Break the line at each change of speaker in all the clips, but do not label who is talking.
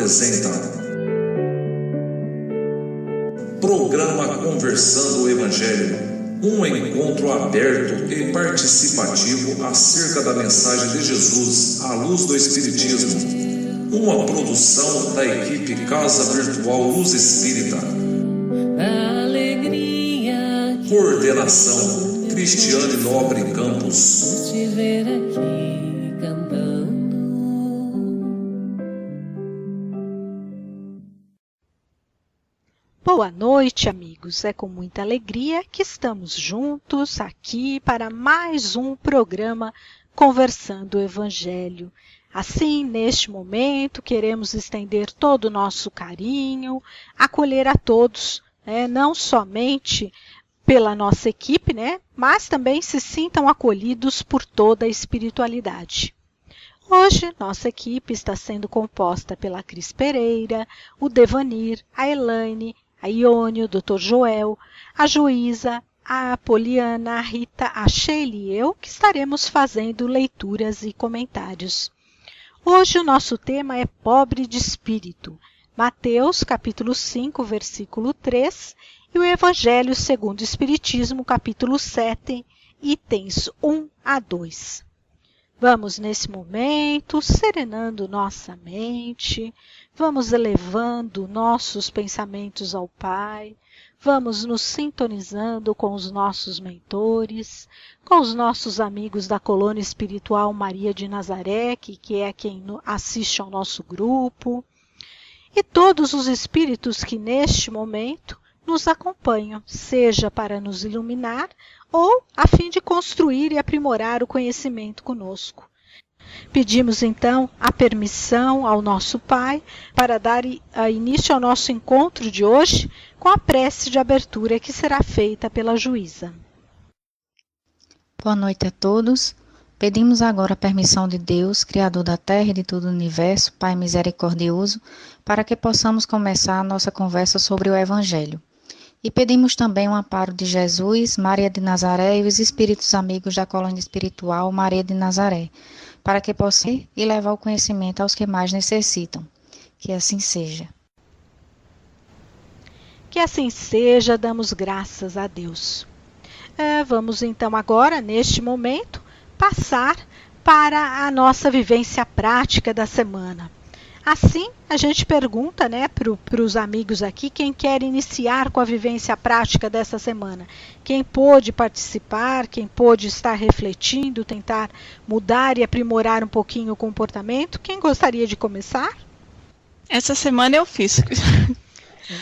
apresenta Programa Conversando o Evangelho, um encontro aberto e participativo acerca da mensagem de Jesus à luz do Espiritismo, uma produção da equipe Casa Virtual Luz Espírita. Coordenação Cristiane Nobre Campos.
Boa noite, amigos. É com muita alegria que estamos juntos aqui para mais um programa Conversando o Evangelho. Assim, neste momento, queremos estender todo o nosso carinho, acolher a todos, não somente pela nossa equipe, mas também se sintam acolhidos por toda a espiritualidade. Hoje, nossa equipe está sendo composta pela Cris Pereira, o Devanir, a Elaine, a Ione, o Dr. Joel, a Joísa, a Poliana, a Rita, a Sheila e eu, que estaremos fazendo leituras e comentários. Hoje o nosso tema é Pobre de Espírito, Mateus capítulo 5, versículo 3, e o Evangelho segundo o Espiritismo, capítulo 7, itens 1 a 2. Vamos, nesse momento, serenando nossa mente, vamos elevando nossos pensamentos ao Pai, vamos nos sintonizando com os nossos mentores, com os nossos amigos da colônia espiritual Maria de Nazaré, que é quem assiste ao nosso grupo, e todos os espíritos que neste momento nos acompanham, seja para nos iluminar ou a fim de construir e aprimorar o conhecimento conosco. Pedimos então a permissão ao nosso Pai para dar início ao nosso encontro de hoje com a prece de abertura que será feita pela Juíza.
Boa noite a todos. Pedimos agora a permissão de Deus, Criador da Terra e de todo o Universo, Pai misericordioso, para que possamos começar a nossa conversa sobre o Evangelho. E pedimos também o amparo de Jesus, Maria de Nazaré e os espíritos amigos da colônia espiritual Maria de Nazaré, para que possam ir e levar o conhecimento aos que mais necessitam. Que assim seja.
Que assim seja, damos graças a Deus. Vamos então agora, neste momento, passar para a nossa vivência prática da semana. Assim, a gente pergunta para os amigos aqui quem quer iniciar com a vivência prática dessa semana. Quem pôde participar, quem pôde estar refletindo, tentar mudar e aprimorar um pouquinho o comportamento. Quem gostaria de começar?
Essa semana eu fiz.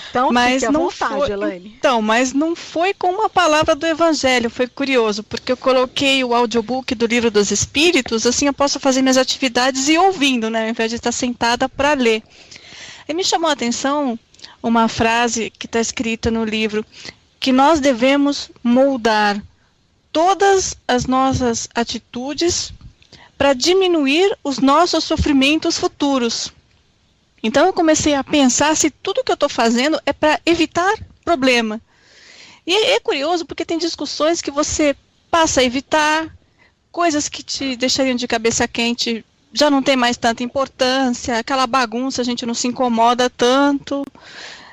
Então, fique à vontade, Elaine.
Mas não foi com uma palavra do Evangelho, foi curioso, porque eu coloquei o audiobook do Livro dos Espíritos, assim eu posso fazer minhas atividades e ouvindo, ao invés de estar sentada para ler. E me chamou a atenção uma frase que está escrita no livro, que nós devemos moldar todas as nossas atitudes para diminuir os nossos sofrimentos futuros. Então eu comecei a pensar se tudo que eu estou fazendo é para evitar problema. E é curioso porque tem discussões que você passa a evitar, coisas que te deixariam de cabeça quente já não tem mais tanta importância, aquela bagunça a gente não se incomoda tanto.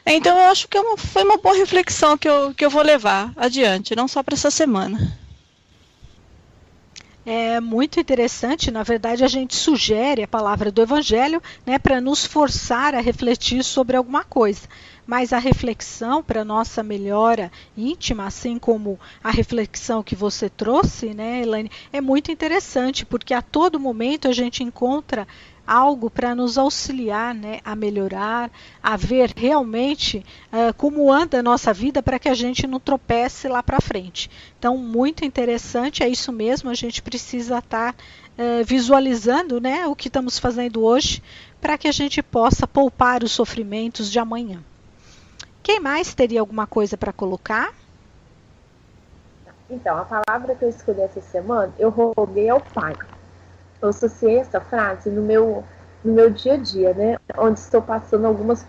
Então eu acho que foi uma boa reflexão que eu vou levar adiante, não só para essa semana.
É muito interessante, na verdade a gente sugere a palavra do Evangelho para nos forçar a refletir sobre alguma coisa. Mas a reflexão para nossa melhora íntima, assim como a reflexão que você trouxe, Elaine, é muito interessante, porque a todo momento a gente encontra algo para nos auxiliar a melhorar, a ver realmente como anda a nossa vida para que a gente não tropece lá para frente. Então, muito interessante, é isso mesmo, a gente precisa estar visualizando o que estamos fazendo hoje para que a gente possa poupar os sofrimentos de amanhã. Quem mais teria alguma coisa para colocar?
Então, a palavra que eu escolhi essa semana, eu roguei ao Pai. Eu associei essa frase no meu dia a dia, onde estou passando algumas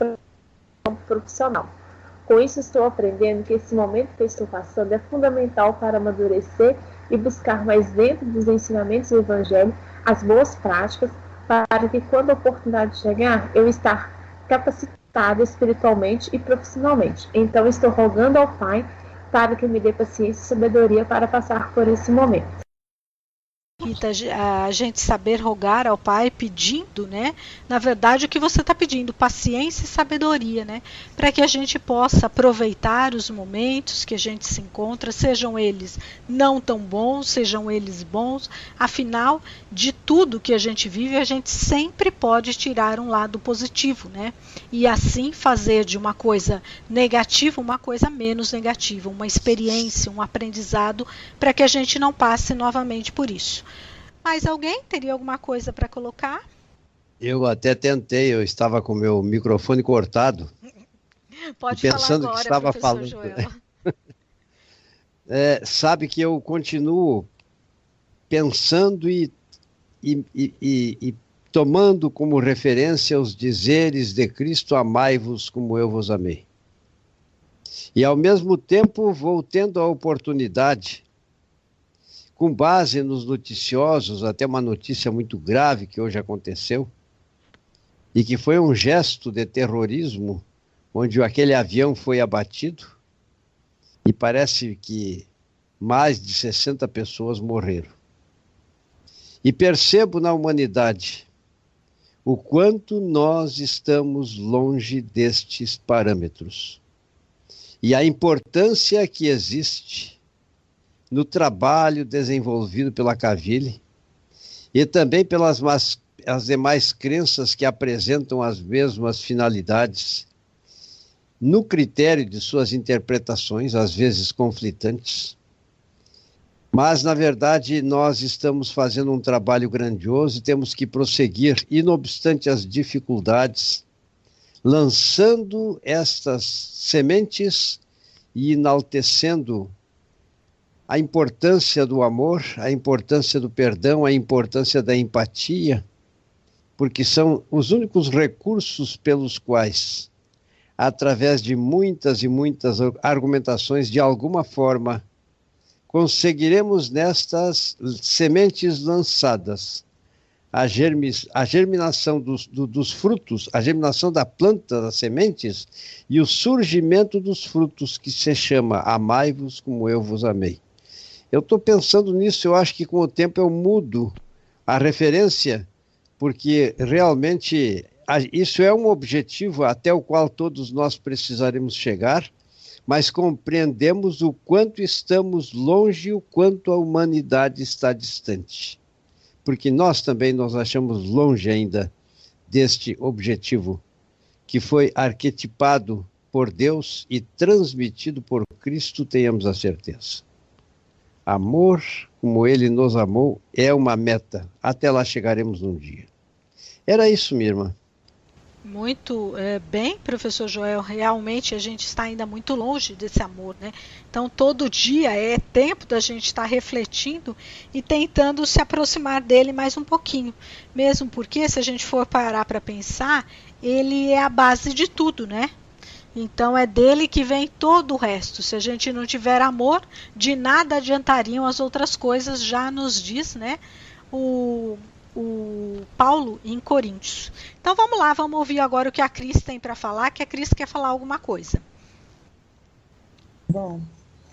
profissional. Com isso, estou aprendendo que esse momento que eu estou passando é fundamental para amadurecer e buscar mais dentro dos ensinamentos do Evangelho as boas práticas, para que quando a oportunidade chegar, eu estar capacitada espiritualmente e profissionalmente. Então, estou rogando ao Pai para que me dê paciência e sabedoria para passar por esse momento.
Rita, a gente saber rogar ao Pai pedindo, né? Na verdade, o que você está pedindo? Paciência e sabedoria, né? Para que a gente possa aproveitar os momentos que a gente se encontra, sejam eles não tão bons, sejam eles bons. Afinal, de tudo que a gente vive, a gente sempre pode tirar um lado positivo, né? E assim fazer de uma coisa negativa uma coisa menos negativa, uma experiência, um aprendizado, para que a gente não passe novamente por isso. Mais alguém teria alguma coisa para colocar?
Eu até tentei, eu estava com o meu microfone cortado.
Pode
pensando
falar agora,
que estava
professor
falando.
Joel.
Sabe que eu continuo pensando e tomando como referência os dizeres de Cristo: amai-vos como eu vos amei. E ao mesmo tempo vou tendo a oportunidade, com base nos noticiosos, até uma notícia muito grave que hoje aconteceu, e que foi um gesto de terrorismo, onde aquele avião foi abatido, e parece que mais de 60 pessoas morreram. E percebo na humanidade o quanto nós estamos longe destes parâmetros, e a importância que existe no trabalho desenvolvido pela Cavile e também pelas as demais crenças que apresentam as mesmas finalidades no critério de suas interpretações, às vezes conflitantes. Mas, na verdade, nós estamos fazendo um trabalho grandioso e temos que prosseguir, e não obstante as dificuldades, lançando estas sementes e enaltecendo a importância do amor, a importância do perdão, a importância da empatia, porque são os únicos recursos pelos quais, através de muitas e muitas argumentações, de alguma forma, conseguiremos nestas sementes lançadas a germinação dos frutos, a germinação da planta, das sementes, e o surgimento dos frutos, que se chama amai-vos como eu vos amei. Eu estou pensando nisso, eu acho que com o tempo eu mudo a referência, porque realmente isso é um objetivo até o qual todos nós precisaremos chegar, mas compreendemos o quanto estamos longe e o quanto a humanidade está distante. Porque nós também nos achamos longe ainda deste objetivo, que foi arquetipado por Deus e transmitido por Cristo, tenhamos a certeza. Amor, como Ele nos amou, é uma meta. Até lá chegaremos um dia. Era isso, minha irmã.
Muito bem, professor Joel. Realmente a gente está ainda muito longe desse amor, né? Então, todo dia é tempo da gente estar refletindo e tentando se aproximar dele mais um pouquinho. Mesmo porque, se a gente for parar para pensar, ele é a base de tudo, né? Então é dele que vem todo o resto. Se a gente não tiver amor, de nada adiantariam as outras coisas, já nos diz, né, o Paulo em Coríntios. Então vamos lá, vamos ouvir agora o que a Cris tem para falar, que a Cris quer falar alguma coisa.
Bom,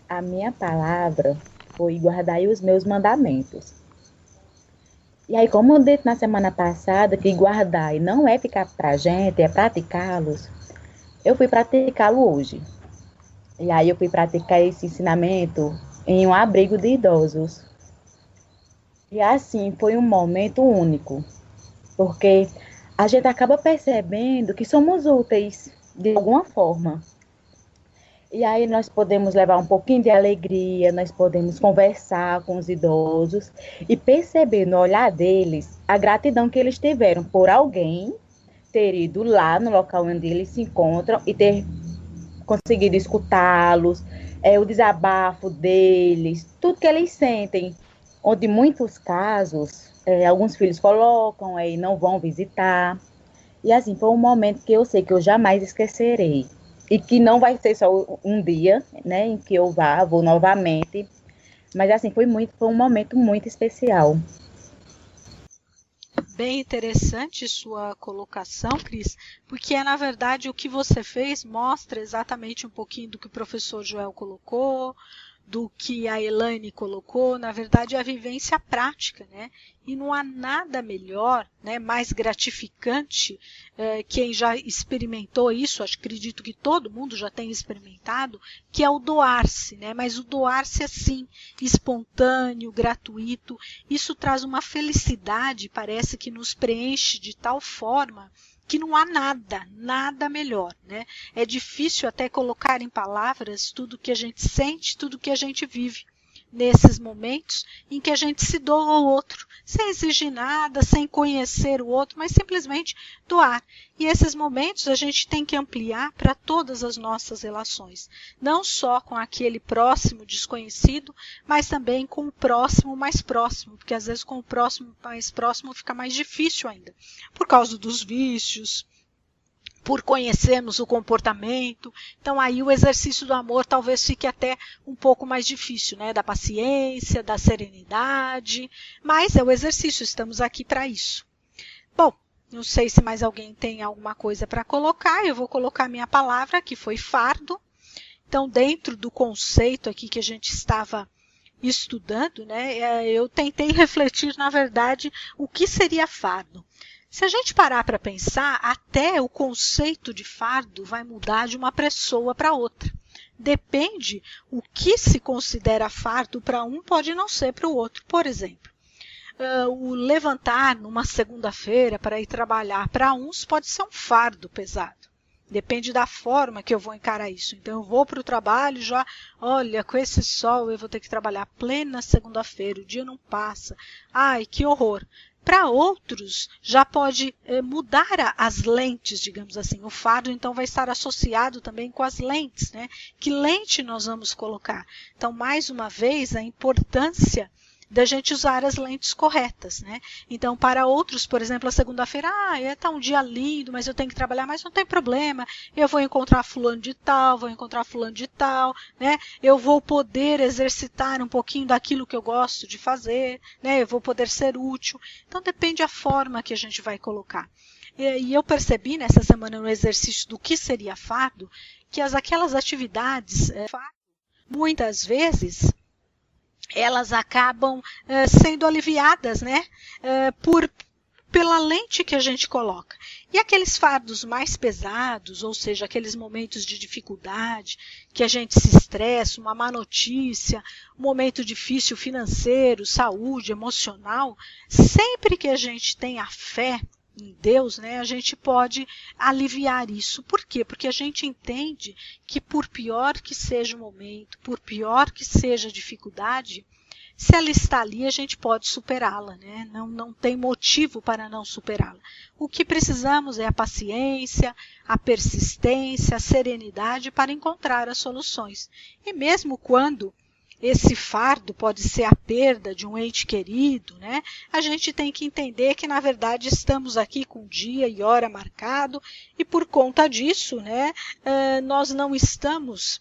a minha palavra foi: guardai os meus mandamentos. E aí, como eu disse na semana passada, que guardar não é ficar pra gente, é praticá-los, eu fui praticá-lo hoje. E aí eu fui praticar esse ensinamento em um abrigo de idosos. E assim, foi um momento único, porque a gente acaba percebendo que somos úteis de alguma forma. E aí nós podemos levar um pouquinho de alegria, nós podemos conversar com os idosos e perceber no olhar deles a gratidão que eles tiveram por alguém ter ido lá no local onde eles se encontram e ter conseguido escutá-los, o desabafo deles, tudo que eles sentem. Onde em muitos casos, alguns filhos colocam e não vão visitar. E assim, foi um momento que eu sei que eu jamais esquecerei. E que não vai ser só um dia, né, em que eu vou novamente. Mas assim, foi um momento muito especial.
bem interessante sua colocação, Cris, porque na verdade o que você fez mostra exatamente um pouquinho do que o professor Joel colocou, do que a Elaine colocou, na verdade é a vivência prática, né? E não há nada melhor, né, mais gratificante, quem já experimentou isso, acredito que todo mundo já tem experimentado, que é o doar-se, né? Mas o doar-se assim, espontâneo, gratuito, isso traz uma felicidade, parece que nos preenche de tal forma que não há nada melhor, né? É difícil até colocar em palavras tudo que a gente sente, tudo que a gente vive nesses momentos em que a gente se doa ao outro, sem exigir nada, sem conhecer o outro, mas simplesmente doar. E esses momentos a gente tem que ampliar para todas as nossas relações, não só com aquele próximo desconhecido, mas também com o próximo mais próximo, porque às vezes com o próximo mais próximo fica mais difícil ainda, por causa dos vícios, por conhecermos o comportamento. Então aí o exercício do amor talvez fique até um pouco mais difícil, né? Da paciência, da serenidade, mas é o exercício, estamos aqui para isso. Bom, não sei se mais alguém tem alguma coisa para colocar, eu vou colocar minha palavra, que foi fardo. Então, dentro do conceito aqui que a gente estava estudando, né? Eu tentei refletir, na verdade, o que seria fardo. Se a gente parar para pensar, até o conceito de fardo vai mudar de uma pessoa para outra. Depende o que se considera fardo para um, pode não ser para o outro. Por exemplo, o levantar numa segunda-feira para ir trabalhar para uns pode ser um fardo pesado. Depende da forma que eu vou encarar isso. Então, eu vou para o trabalho já, olha, com esse sol eu vou ter que trabalhar plena segunda-feira, o dia não passa. Ai, que horror. Para outros, já pode mudar as lentes, digamos assim. O fardo, então, vai estar associado também com as lentes, né? Que lente nós vamos colocar? Então, mais uma vez, a importância da gente usar as lentes corretas, né? Então, para outros, por exemplo, a segunda-feira, tá um dia lindo, mas eu tenho que trabalhar, mas não tem problema, eu vou encontrar fulano de tal, né? Eu vou poder exercitar um pouquinho daquilo que eu gosto de fazer, né? Eu vou poder ser útil. Então, depende da forma que a gente vai colocar. E eu percebi nessa semana no exercício do que seria fardo, que aquelas atividades, muitas vezes, elas acabam sendo aliviadas, né, pela lente que a gente coloca. E aqueles fardos mais pesados, ou seja, aqueles momentos de dificuldade, que a gente se estressa, uma má notícia, um momento difícil financeiro, saúde, emocional, sempre que a gente tem a fé em Deus, né, a gente pode aliviar isso. Por quê? Porque a gente entende que por pior que seja o momento, por pior que seja a dificuldade, se ela está ali, a gente pode superá-la, né? Não tem motivo para não superá-la. O que precisamos é a paciência, a persistência, a serenidade para encontrar as soluções. E mesmo quando esse fardo pode ser a perda de um ente querido, né? A gente tem que entender que, na verdade, estamos aqui com dia e hora marcado e, por conta disso, né, nós não estamos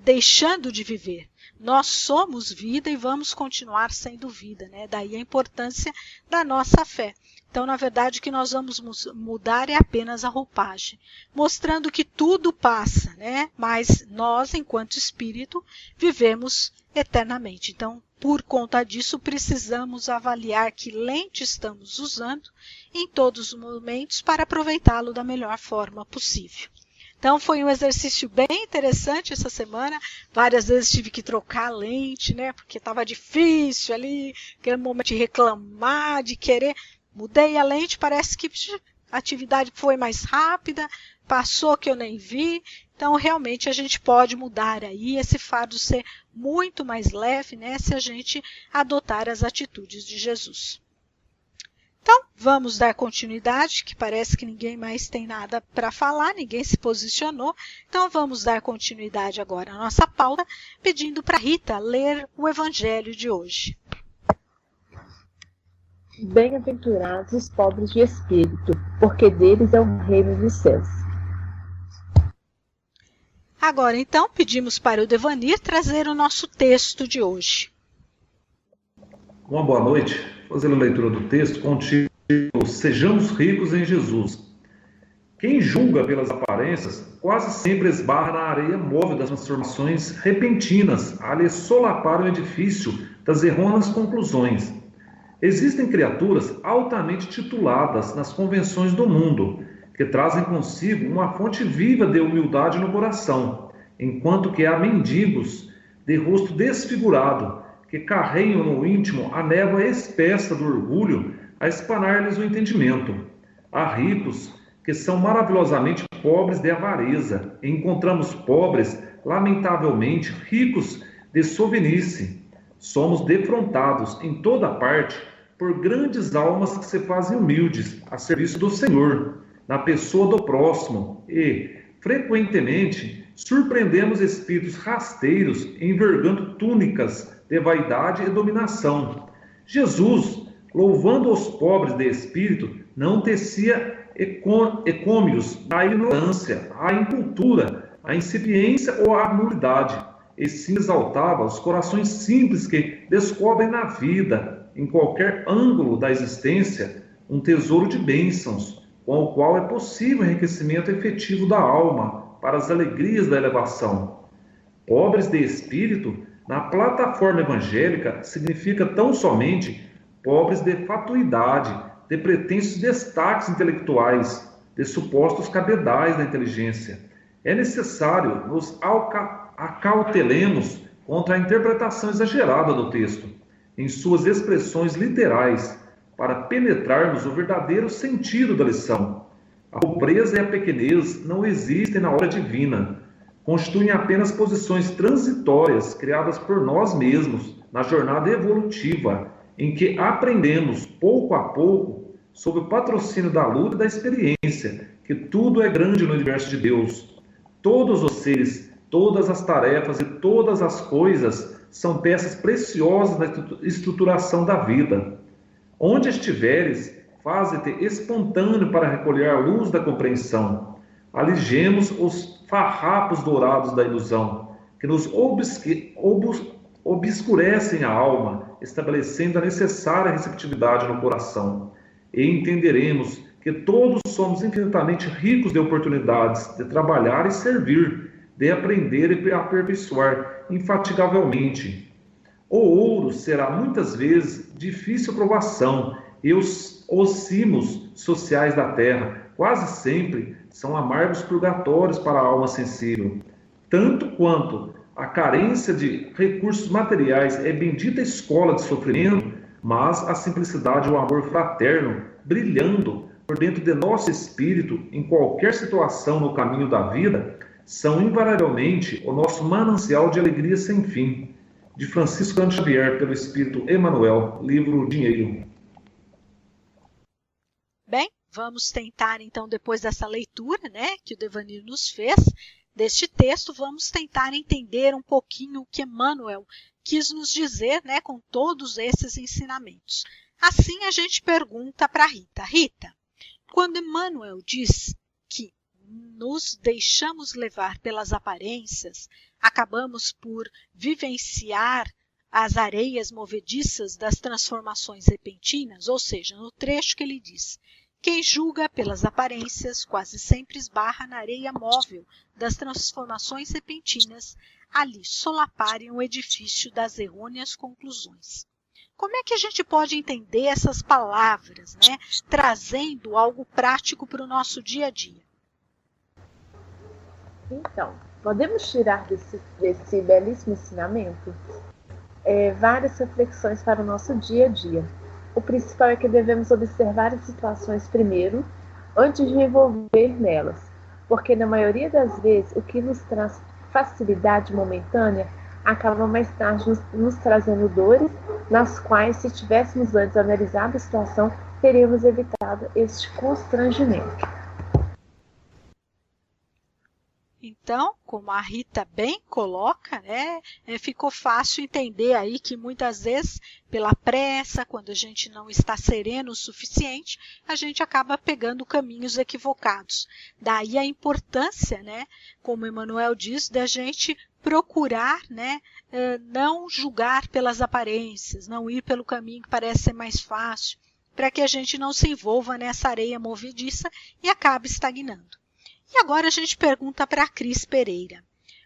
deixando de viver. Nós somos vida e vamos continuar sendo vida, né? Daí a importância da nossa fé. Então, na verdade, o que nós vamos mudar é apenas a roupagem, mostrando que tudo passa, né? Mas nós, enquanto espírito, vivemos eternamente. Então, por conta disso, precisamos avaliar que lente estamos usando em todos os momentos para aproveitá-lo da melhor forma possível. Então, foi um exercício bem interessante essa semana. Várias vezes tive que trocar a lente, né? Porque estava difícil ali, aquele momento de reclamar, de querer. Mudei a lente, parece que a atividade foi mais rápida, passou que eu nem vi. Então, realmente, a gente pode mudar aí, esse fardo ser muito mais leve, né? Se a gente adotar as atitudes de Jesus. Então, vamos dar continuidade, que parece que ninguém mais tem nada para falar, ninguém se posicionou. Então, vamos dar continuidade agora à nossa pauta, pedindo para Rita ler o Evangelho de hoje.
Bem-aventurados os pobres de espírito, porque deles é o reino dos céus.
Agora, então, pedimos para o Devanir trazer o nosso texto de hoje.
Uma boa noite. Fazendo a leitura do texto com o título sejamos ricos em Jesus. Quem julga pelas aparências quase sempre esbarra na areia móvel das transformações repentinas a lhe solapar o edifício das errôneas conclusões. Existem criaturas altamente tituladas nas convenções do mundo, que trazem consigo uma fonte viva de humildade no coração, enquanto que há mendigos de rosto desfigurado, que carregam no íntimo a névoa espessa do orgulho a espanar-lhes o entendimento. Há ricos que são maravilhosamente pobres de avareza, e encontramos pobres, lamentavelmente, ricos de sovinice. Somos defrontados em toda parte por grandes almas que se fazem humildes a serviço do Senhor, na pessoa do próximo, e, frequentemente, surpreendemos espíritos rasteiros envergando túnicas de vaidade e dominação. Jesus, louvando os pobres de espírito, não tecia ecômios da ignorância, a incultura, a incipiência ou a nulidade, e sim exaltava os corações simples que descobrem na vida, em qualquer ângulo da existência, um tesouro de bênçãos, com o qual é possível o enriquecimento efetivo da alma para as alegrias da elevação. Pobres de espírito, na plataforma evangélica, significa tão somente pobres de fatuidade, de pretensos destaques intelectuais, de supostos cabedais da inteligência. É necessário nos acautelemos contra a interpretação exagerada do texto, em suas expressões literais, para penetrarmos o verdadeiro sentido da lição. A pobreza e a pequenez não existem na obra divina, constituem apenas posições transitórias criadas por nós mesmos na jornada evolutiva, em que aprendemos, pouco a pouco, sob o patrocínio da luta e da experiência, que tudo é grande no universo de Deus. Todos os seres, todas as tarefas e todas as coisas são peças preciosas na estruturação da vida. Onde estiveres, faze-te espontâneo para recolher a luz da compreensão. Aligemos os farrapos dourados da ilusão, que nos obscurecem a alma, estabelecendo a necessária receptividade no coração. E entenderemos que todos somos infinitamente ricos de oportunidades de trabalhar e servir, de aprender e aperfeiçoar infatigavelmente. O ouro será muitas vezes difícil provação, e os cimos sociais da terra quase sempre são amargos purgatórios para a alma sensível. Tanto quanto a carência de recursos materiais é bendita escola de sofrimento, mas a simplicidade e o amor fraterno, brilhando por dentro de nosso espírito em qualquer situação no caminho da vida, são invariavelmente o nosso manancial de alegria sem fim. De Francisco Cândido Xavier, pelo Espírito Emmanuel, livro Dinheiro.
Bem, vamos tentar então, depois dessa leitura, né, que o Devanir nos fez, deste texto, vamos tentar entender um pouquinho o que Emmanuel quis nos dizer, né, com todos esses ensinamentos. Assim a gente pergunta para Rita. Rita, quando Emmanuel diz que nos deixamos levar pelas aparências, acabamos por vivenciar as areias movediças das transformações repentinas, ou seja, no trecho que ele diz: quem julga pelas aparências quase sempre esbarra na areia móvel das transformações repentinas, ali solaparem o edifício das errôneas conclusões. Como é que a gente pode entender essas palavras, né, trazendo algo prático para o nosso dia a dia?
Então, podemos tirar desse belíssimo ensinamento várias reflexões para o nosso dia a dia. O principal é que devemos observar as situações primeiro, antes de envolver nelas, porque na maioria das vezes o que nos traz facilidade momentânea acaba mais tarde nos trazendo dores, nas quais, se tivéssemos antes analisado a situação, teríamos evitado este constrangimento.
Então, como a Rita bem coloca, né, ficou fácil entender aí que muitas vezes, pela pressa, quando a gente não está sereno o suficiente, a gente acaba pegando caminhos equivocados. Daí a importância, né, como Emmanuel diz, da gente procurar, né, não julgar pelas aparências, não ir pelo caminho que parece ser mais fácil, para que a gente não se envolva nessa areia movediça e acabe estagnando. E agora a gente pergunta para a Cris Pereira.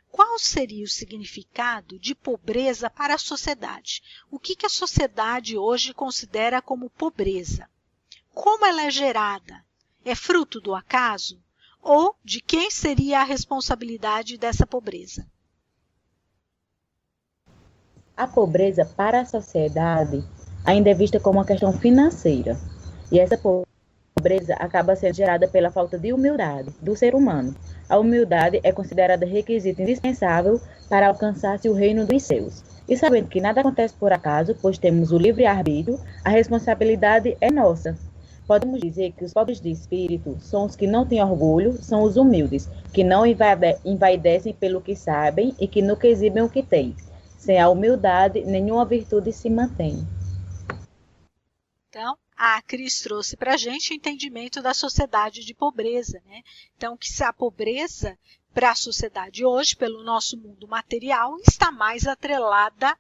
Qual seria o significado de pobreza para a sociedade? O que a sociedade hoje considera como pobreza? Como ela é gerada? É fruto do acaso? Ou de quem seria a responsabilidade dessa pobreza?
A pobreza para a sociedade ainda é vista como uma questão financeira. E essa pobreza acaba sendo gerada pela falta de humildade do ser humano. A humildade é considerada requisito indispensável para alcançar-se o reino dos céus. E sabendo que nada acontece por acaso, pois temos o livre-arbítrio, a responsabilidade é nossa. Podemos dizer que os pobres de espírito são os que não têm orgulho, são os humildes, que não envaidecem pelo que sabem e que nunca exibem o que têm. Sem a humildade, nenhuma virtude se mantém.
Então, a Cris trouxe para a gente o entendimento da sociedade de pobreza, né? Então, que a pobreza para a sociedade hoje, pelo nosso mundo material, está mais atrelada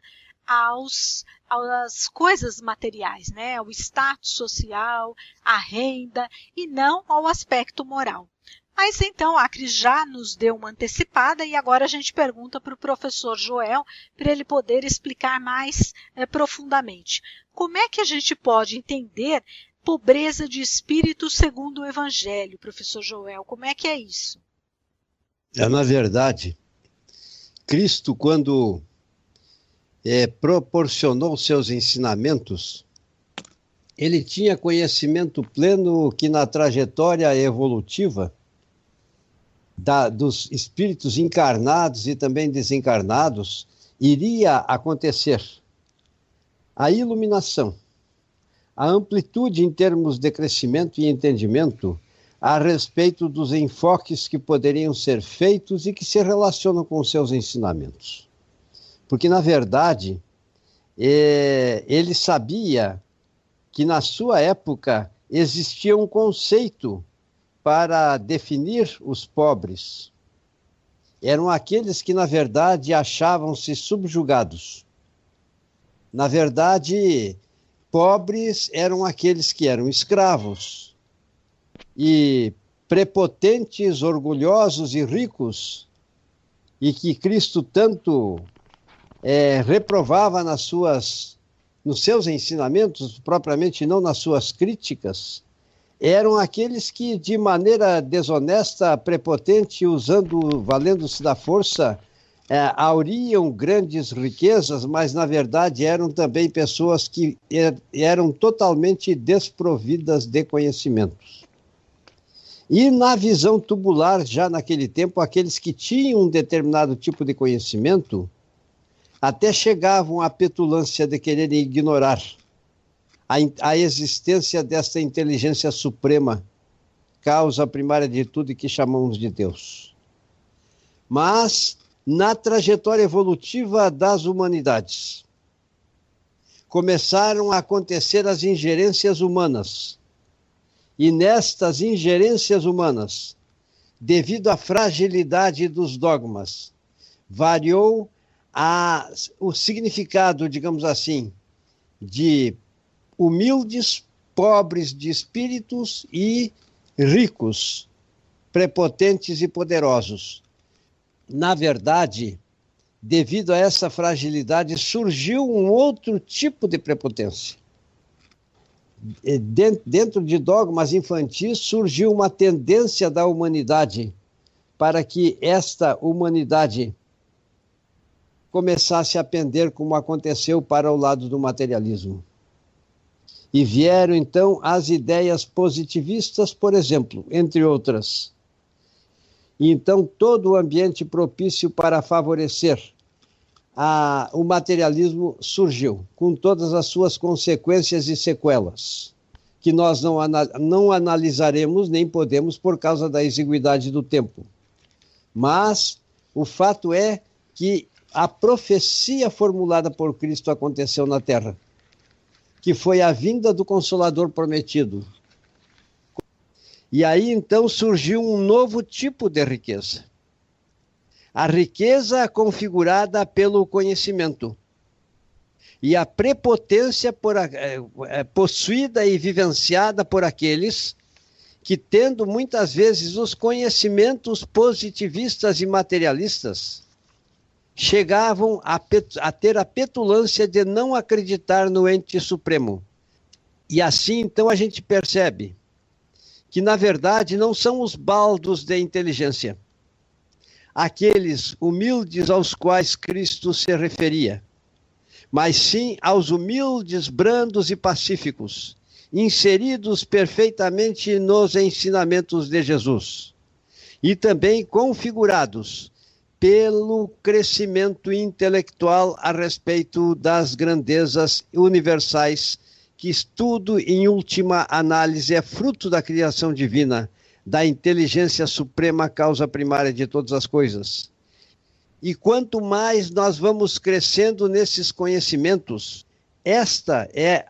às coisas materiais, né? Ao status social, à renda, e não ao aspecto moral. Mas então a Cris já nos deu uma antecipada e agora a gente pergunta para o professor Joel para ele poder explicar mais profundamente. Como é que a gente pode entender pobreza de espírito segundo o Evangelho, professor Joel? Como é que é isso?
Na verdade, Cristo, quando proporcionou seus ensinamentos, ele tinha conhecimento pleno que na trajetória evolutiva dos espíritos encarnados e também desencarnados, iria acontecer a iluminação, a amplitude em termos de crescimento e entendimento a respeito dos enfoques que poderiam ser feitos e que se relacionam com os seus ensinamentos. Porque, na verdade, ele sabia que na sua época existia um conceito para definir os pobres. Eram aqueles que, na verdade, achavam-se subjugados. Na verdade, pobres eram aqueles que eram escravos e prepotentes, orgulhosos e ricos, e que Cristo tanto reprovava nos seus ensinamentos, propriamente não nas suas críticas, eram aqueles que, de maneira desonesta, prepotente, valendo-se da força, auriam grandes riquezas, mas, na verdade, eram também pessoas que eram totalmente desprovidas de conhecimentos. E, na visão tubular, já naquele tempo, aqueles que tinham um determinado tipo de conhecimento até chegavam à petulância de quererem ignorar a existência desta inteligência suprema, causa primária de tudo e que chamamos de Deus. Mas, na trajetória evolutiva das humanidades, começaram a acontecer as ingerências humanas. E nestas ingerências humanas, devido à fragilidade dos dogmas, variou o significado, digamos assim, de humildes, pobres de espíritos e ricos, prepotentes e poderosos. Na verdade, devido a essa fragilidade, surgiu um outro tipo de prepotência. Dentro de dogmas infantis, surgiu uma tendência da humanidade para que esta humanidade começasse a pender, como aconteceu, para o lado do materialismo. E vieram, então, as ideias positivistas, por exemplo, entre outras. E, então, todo o ambiente propício para favorecer o materialismo surgiu, com todas as suas consequências e sequelas, que nós não analisaremos nem podemos por causa da exiguidade do tempo. Mas o fato é que a profecia formulada por Cristo aconteceu na Terra, que foi a vinda do Consolador prometido. E aí, então, surgiu um novo tipo de riqueza. A riqueza configurada pelo conhecimento. e a prepotência possuída e vivenciada por aqueles que, tendo muitas vezes os conhecimentos positivistas e materialistas, chegavam a ter a petulância de não acreditar no ente supremo. E assim, então, a gente percebe que, na verdade, não são os baldos de inteligência, aqueles humildes aos quais Cristo se referia, mas sim aos humildes, brandos e pacíficos, inseridos perfeitamente nos ensinamentos de Jesus, e também configurados pelo crescimento intelectual a respeito das grandezas universais, que tudo, em última análise, é fruto da criação divina, da inteligência suprema, causa primária de todas as coisas. E quanto mais nós vamos crescendo nesses conhecimentos, esta é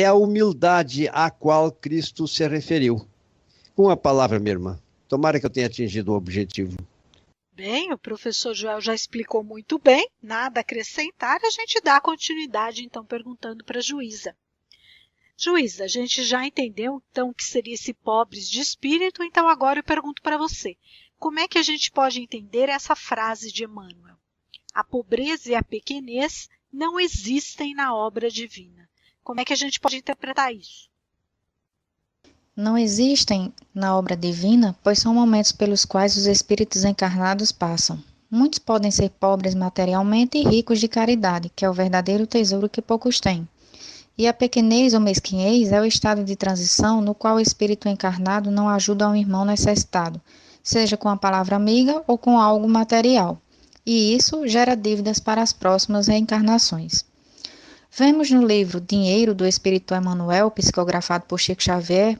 a humildade à qual Cristo se referiu. Com a palavra, minha irmã. Tomara que eu tenha atingido o objetivo.
Bem, o professor Joel já explicou muito bem, nada a acrescentar, a gente dá continuidade, então, perguntando para a juíza. Juíza, a gente já entendeu, então, que seria esse pobres de espírito, então agora eu pergunto para você, como é que a gente pode entender essa frase de Emmanuel? A pobreza e a pequenez não existem na obra divina. Como é que a gente pode interpretar isso?
Não existem na obra divina, pois são momentos pelos quais os espíritos encarnados passam. Muitos podem ser pobres materialmente e ricos de caridade, que é o verdadeiro tesouro que poucos têm. E a pequenez ou mesquinhez é o estado de transição no qual o espírito encarnado não ajuda um irmão necessitado, seja com a palavra amiga ou com algo material. E isso gera dívidas para as próximas reencarnações. Vemos no livro Dinheiro, do Espírito Emmanuel, psicografado por Chico Xavier,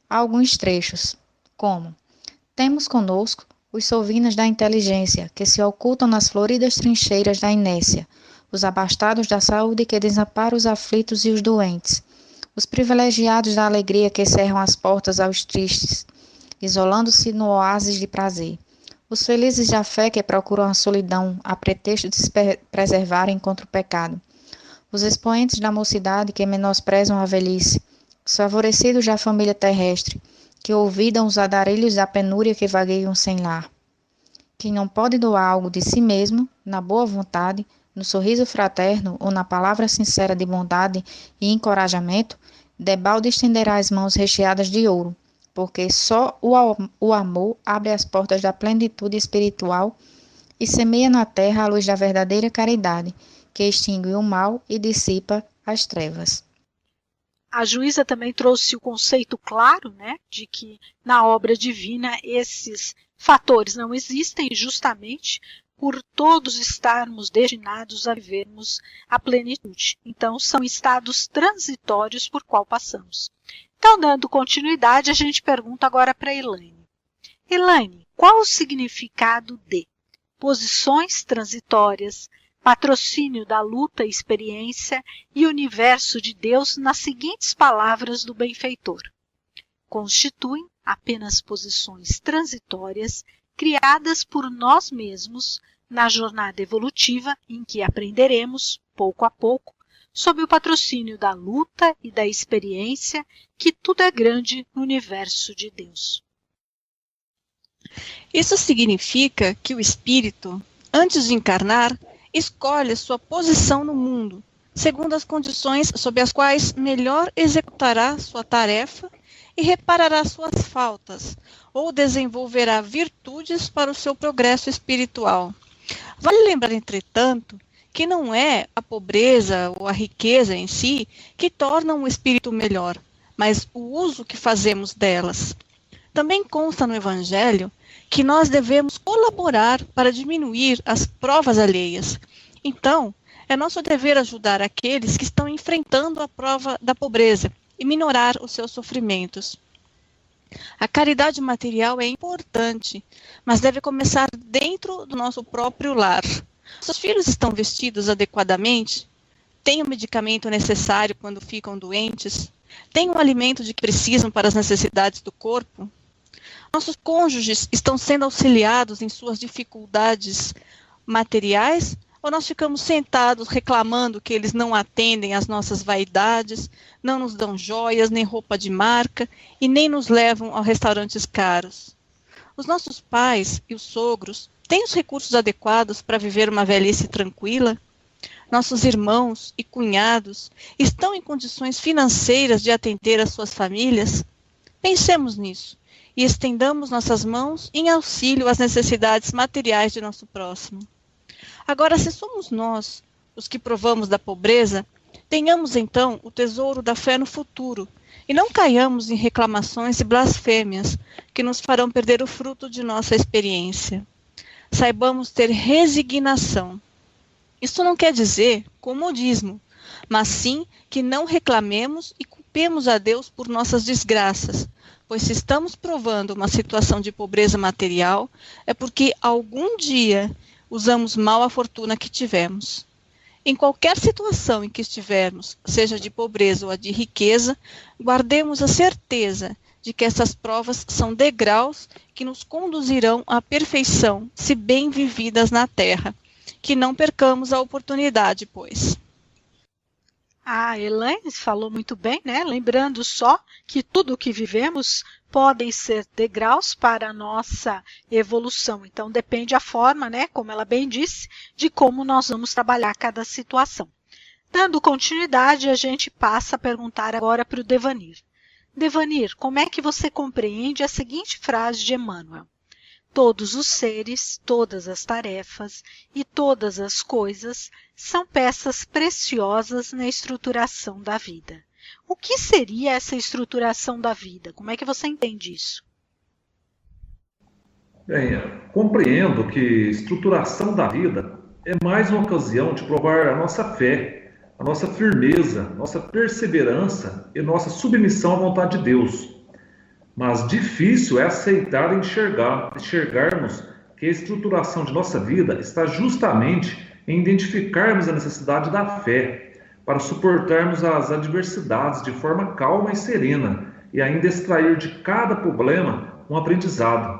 alguns trechos, como: temos conosco os sovinas da inteligência, que se ocultam nas floridas trincheiras da inércia, os abastados da saúde que desamparam os aflitos e os doentes, os privilegiados da alegria que cerram as portas aos tristes, isolando-se no oásis de prazer, os felizes da fé que procuram a solidão a pretexto de se preservarem contra o pecado, os expoentes da mocidade que menosprezam a velhice, os favorecidos da família terrestre, que olvidam os andarilhos da penúria que vagueiam sem lar. Quem não pode doar algo de si mesmo, na boa vontade, no sorriso fraterno ou na palavra sincera de bondade e encorajamento, debalde estenderá as mãos recheadas de ouro, porque só o amor abre as portas da plenitude espiritual e semeia na terra a luz da verdadeira caridade, que extingue o mal e dissipa as trevas.
A juíza também trouxe o conceito claro, de que na obra divina esses fatores não existem, justamente por todos estarmos destinados a vivermos a plenitude. Então, são estados transitórios por qual passamos. Então, dando continuidade, a gente pergunta agora para Elaine. Elaine, qual o significado de posições transitórias, patrocínio da luta e experiência e universo de Deus nas seguintes palavras do benfeitor? Constituem apenas posições transitórias criadas por nós mesmos na jornada evolutiva em que aprenderemos, pouco a pouco, sob o patrocínio da luta e da experiência, que tudo é grande no universo de Deus.
Isso significa que o espírito, antes de encarnar, escolhe sua posição no mundo, segundo as condições sob as quais melhor executará sua tarefa e reparará suas faltas, ou desenvolverá virtudes para o seu progresso espiritual. Vale lembrar, entretanto, que não é a pobreza ou a riqueza em si que tornam o espírito melhor, mas o uso que fazemos delas. Também consta no Evangelho que nós devemos colaborar para diminuir as provas alheias. Então, é nosso dever ajudar aqueles que estão enfrentando a prova da pobreza e minorar os seus sofrimentos. A caridade material é importante, mas deve começar dentro do nosso próprio lar. Seus filhos estão vestidos adequadamente? Têm o medicamento necessário quando ficam doentes? Têm o alimento de que precisam para as necessidades do corpo? Nossos cônjuges estão sendo auxiliados em suas dificuldades materiais Ou nós ficamos sentados reclamando que eles não atendem às nossas vaidades, não nos dão joias, nem roupa de marca e nem nos levam a restaurantes caros? Os nossos pais e os sogros têm os recursos adequados para viver uma velhice tranquila? Nossos irmãos e cunhados estão em condições financeiras de atender às suas famílias? Pensemos nisso e estendamos nossas mãos em auxílio às necessidades materiais de nosso próximo. Agora, se somos nós os que provamos da pobreza, tenhamos então o tesouro da fé no futuro e não caiamos em reclamações e blasfêmias que nos farão perder o fruto de nossa experiência. Saibamos ter resignação. Isso não quer dizer comodismo, mas sim que não reclamemos e culpemos a Deus por nossas desgraças, pois se estamos provando uma situação de pobreza material, é porque algum dia usamos mal a fortuna que tivemos. Em qualquer situação em que estivermos, seja de pobreza ou de riqueza, guardemos a certeza de que essas provas são degraus que nos conduzirão à perfeição, se bem vividas na terra. Que não percamos a oportunidade, pois.
A Elaine falou muito bem, né? Lembrando só que tudo o que vivemos podem ser degraus para a nossa evolução. Então, depende a forma, né? Como ela bem disse, de como nós vamos trabalhar cada situação. Dando continuidade, a gente passa a perguntar agora para o Devanir. Devanir, como é que você compreende a seguinte frase de Emmanuel? Todos os seres, todas as tarefas e todas as coisas são peças preciosas na estruturação da vida. O que seria essa estruturação da vida? Como é que você entende isso?
Bem, compreendo que estruturação da vida é mais uma ocasião de provar a nossa fé, a nossa firmeza, nossa perseverança e nossa submissão à vontade de Deus. Mas difícil é aceitar e enxergarmos que a estruturação de nossa vida está justamente em identificarmos a necessidade da fé para suportarmos as adversidades de forma calma e serena e ainda extrair de cada problema um aprendizado.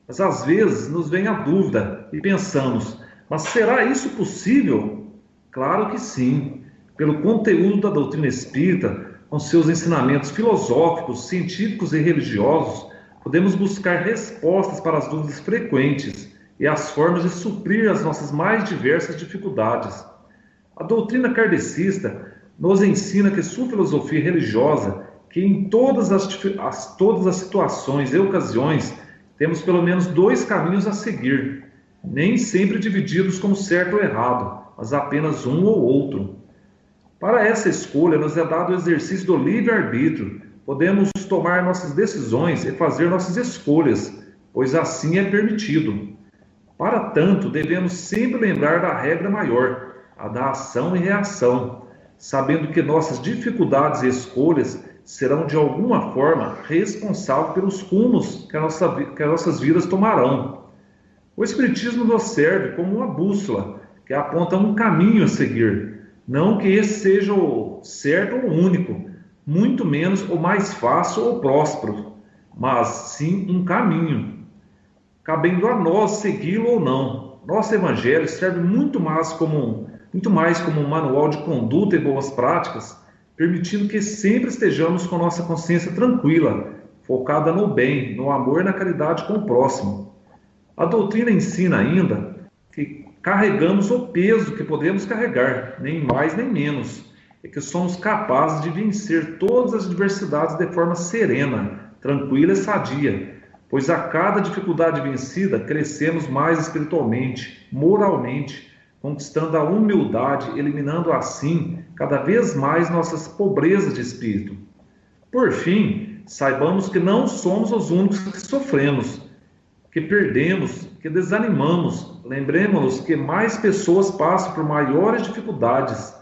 Mas às vezes nos vem a dúvida e pensamos, mas será isso possível? Claro que sim. Pelo conteúdo da doutrina espírita, com seus ensinamentos filosóficos, científicos e religiosos, podemos buscar respostas para as dúvidas frequentes e as formas de suprir as nossas mais diversas dificuldades. A doutrina kardecista nos ensina que sua filosofia religiosa, que em todas as situações e ocasiões, temos pelo menos dois caminhos a seguir, nem sempre divididos como certo ou errado, mas apenas um ou outro. Para essa escolha, nos é dado o exercício do livre-arbítrio. Podemos tomar nossas decisões e fazer nossas escolhas, pois assim é permitido. Para tanto, devemos sempre lembrar da regra maior, a da ação e reação, sabendo que nossas dificuldades e escolhas serão de alguma forma responsáveis pelos rumos que as nossas vidas tomarão. O Espiritismo nos serve como uma bússola que aponta um caminho a seguir. Não que esse seja o certo ou o único, muito menos o mais fácil ou próspero, mas sim um caminho, cabendo a nós segui-lo ou não. Nosso Evangelho serve muito mais como um manual de conduta e boas práticas, permitindo que sempre estejamos com nossa consciência tranquila, focada no bem, no amor e na caridade com o próximo. A doutrina ensina ainda que carregamos o peso que podemos carregar, nem mais nem menos, e que somos capazes de vencer todas as adversidades de forma serena, tranquila e sadia, pois a cada dificuldade vencida crescemos mais espiritualmente, moralmente, conquistando a humildade, eliminando assim cada vez mais nossas pobrezas de espírito. Por fim, saibamos que não somos os únicos que sofremos, que perdemos, que desanimamos. Lembremos-nos que mais pessoas passam por maiores dificuldades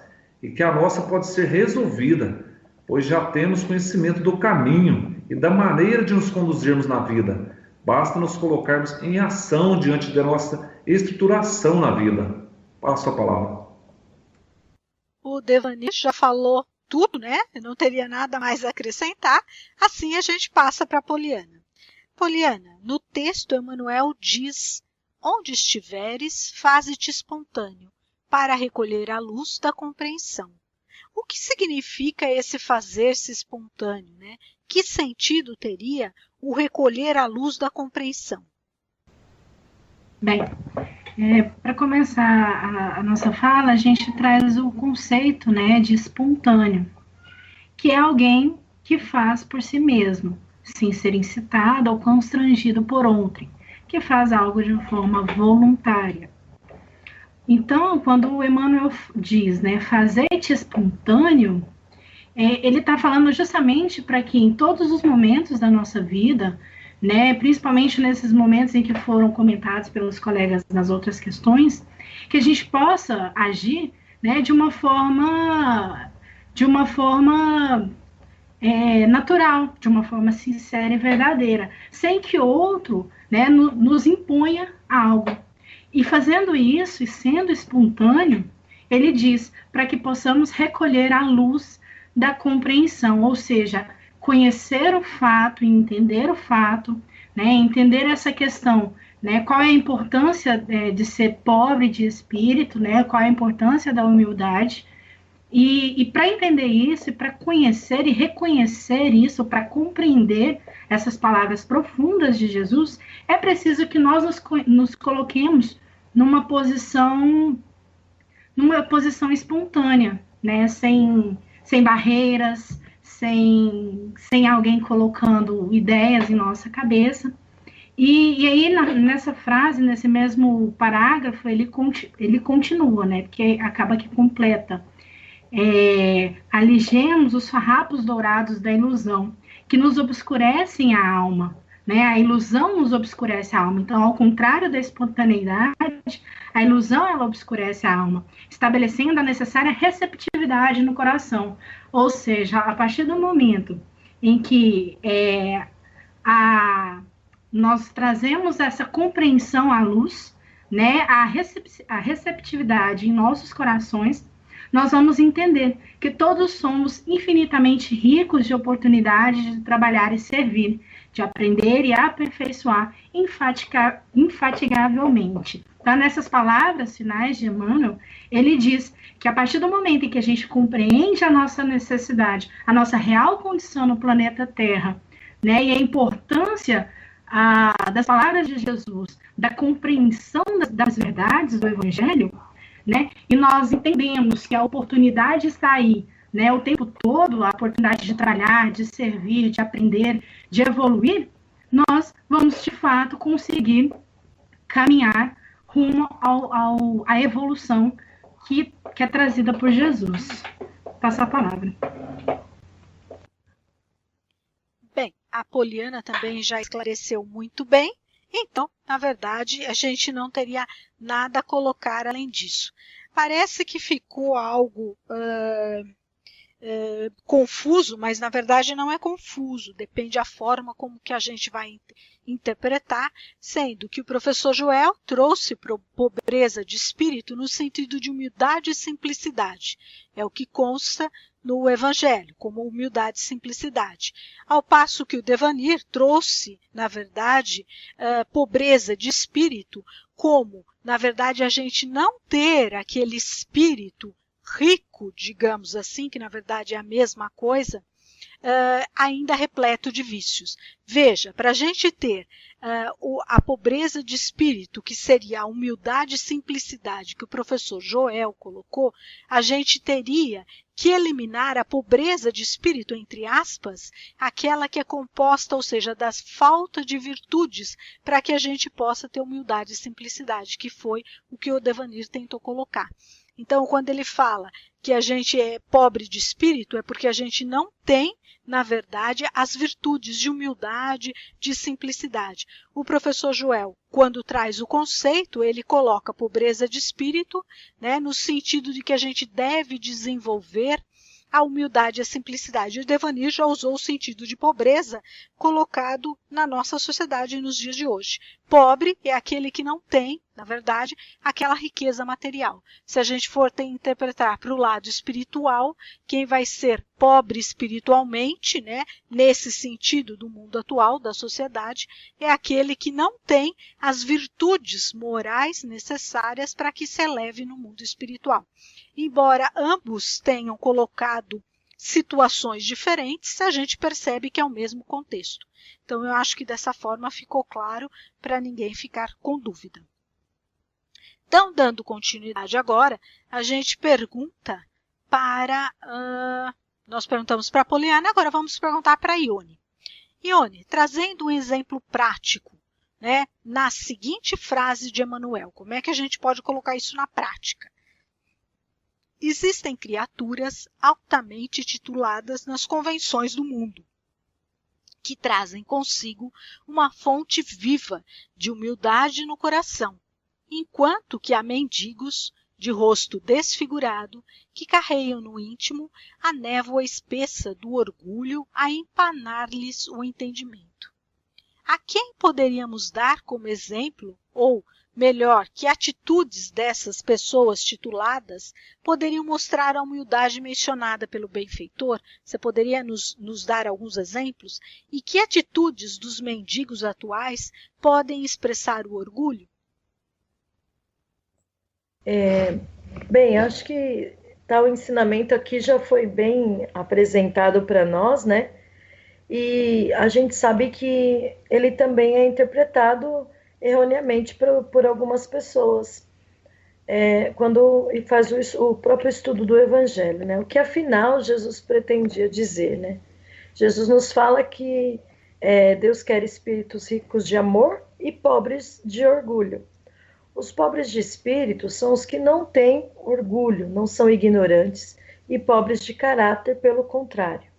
e que a nossa pode ser resolvida, pois já temos conhecimento do caminho e da maneira de nos conduzirmos na vida. Basta nos colocarmos em ação diante da nossa estruturação na vida. Passo a palavra.
O Devanir já falou tudo, né? Eu não teria nada mais a acrescentar. Assim a gente passa para a Poliana. Poliana, no texto Emmanuel diz: onde estiveres, faze-te espontâneo, para recolher a luz da compreensão. O que significa esse fazer-se espontâneo, né? Que sentido teria o recolher a luz da compreensão?
Bem, para começar a nossa fala, a gente traz o conceito, né, de espontâneo, que é alguém que faz por si mesmo, sem ser incitado ou constrangido por outrem, que faz algo de forma voluntária. Então, quando o Emmanuel diz, né, fazer-te espontâneo, ele está falando justamente para que em todos os momentos da nossa vida, né, principalmente nesses momentos em que foram comentados pelos colegas nas outras questões, que a gente possa agir, né, de uma forma natural, de uma forma sincera e verdadeira, sem que outro, né, nos imponha algo. E fazendo isso e sendo espontâneo, ele diz para que possamos recolher a luz da compreensão, ou seja, conhecer o fato e entender o fato, né, entender essa questão, né, qual é a importância de ser pobre de espírito, né, qual é a importância da humildade, e para entender isso, para conhecer e reconhecer isso, para compreender essas palavras profundas de Jesus, é preciso que nós nos coloquemos numa posição espontânea, né, sem barreiras, sem alguém colocando ideias em nossa cabeça. E aí, nessa frase, nesse mesmo parágrafo, ele continua, né, que acaba que completa. Aligemos os farrapos dourados da ilusão, que nos obscurecem a alma, né? A ilusão nos obscurece a alma. Então, ao contrário da espontaneidade, a ilusão, ela obscurece a alma, estabelecendo a necessária receptividade no coração. Ou seja, a partir do momento em que nós trazemos essa compreensão à luz, né? A receptividade em nossos corações, nós vamos entender que todos somos infinitamente ricos de oportunidades de trabalhar e servir, de aprender e aperfeiçoar infatigavelmente. Então, nessas palavras finais de Emmanuel, ele diz que a partir do momento em que a gente compreende a nossa necessidade, a nossa real condição no planeta Terra, né, e a importância das palavras de Jesus, da compreensão das verdades do Evangelho, né, e nós entendemos que a oportunidade está aí, né, o tempo todo, a oportunidade de trabalhar, de servir, de aprender, de evoluir, nós vamos, de fato, conseguir caminhar rumo à evolução que é trazida por Jesus. Passa a palavra.
Bem, a Poliana também já esclareceu muito bem, então, na verdade, a gente não teria nada a colocar além disso. Parece que ficou algo confuso, mas na verdade não é confuso, depende da forma como que a gente vai interpretar, sendo que o professor Joel trouxe pobreza de espírito no sentido de humildade e simplicidade. É o que consta no Evangelho, como humildade e simplicidade. Ao passo que o Devanir trouxe, na verdade, pobreza de espírito, como, na verdade, a gente não ter aquele espírito rico, digamos assim, que na verdade é a mesma coisa, ainda repleto de vícios. Veja, para a gente ter a pobreza de espírito, que seria a humildade e simplicidade que o professor Joel colocou, a gente teria que eliminar a pobreza de espírito, entre aspas, aquela que é composta, ou seja, das faltas de virtudes, para que a gente possa ter humildade e simplicidade, que foi o que o Devanir tentou colocar. Então, quando ele fala que a gente é pobre de espírito, é porque a gente não tem, na verdade, as virtudes de humildade, de simplicidade. O professor Joel, quando traz o conceito, ele coloca pobreza de espírito, né, no sentido de que a gente deve desenvolver a humildade e a simplicidade. O Devanir já usou o sentido de pobreza colocado na nossa sociedade nos dias de hoje. Pobre é aquele que não tem, na verdade, aquela riqueza material. Se a gente for interpretar para o lado espiritual, quem vai ser pobre espiritualmente, né, nesse sentido do mundo atual, da sociedade, é aquele que não tem as virtudes morais necessárias para que se eleve no mundo espiritual. Embora ambos tenham colocado situações diferentes, a gente percebe que é o mesmo contexto. Então, eu acho que dessa forma ficou claro para ninguém ficar com dúvida. Então, dando continuidade agora, a gente pergunta nós perguntamos para a Poliana, agora vamos perguntar para a Ione. Ione, trazendo um exemplo prático, né, na seguinte frase de Emmanuel, como é que a gente pode colocar isso na prática? Existem criaturas altamente tituladas nas convenções do mundo, que trazem consigo uma fonte viva de humildade no coração, enquanto que há mendigos de rosto desfigurado que carregam no íntimo a névoa espessa do orgulho a empanar-lhes o entendimento. A quem poderíamos dar como exemplo, ou melhor, que atitudes dessas pessoas tituladas poderiam mostrar a humildade mencionada pelo benfeitor? Você poderia nos dar alguns exemplos? E que atitudes dos mendigos atuais podem expressar o orgulho?
Bem, acho que tal ensinamento aqui já foi bem apresentado para nós, né? E a gente sabe que ele também é interpretado erroneamente por algumas pessoas, quando faz o próprio estudo do Evangelho, né? O que afinal Jesus pretendia dizer, né? Jesus nos fala que Deus quer espíritos ricos de amor e pobres de orgulho. Os pobres de espírito são os que não têm orgulho, não são ignorantes e pobres de caráter, pelo contrário.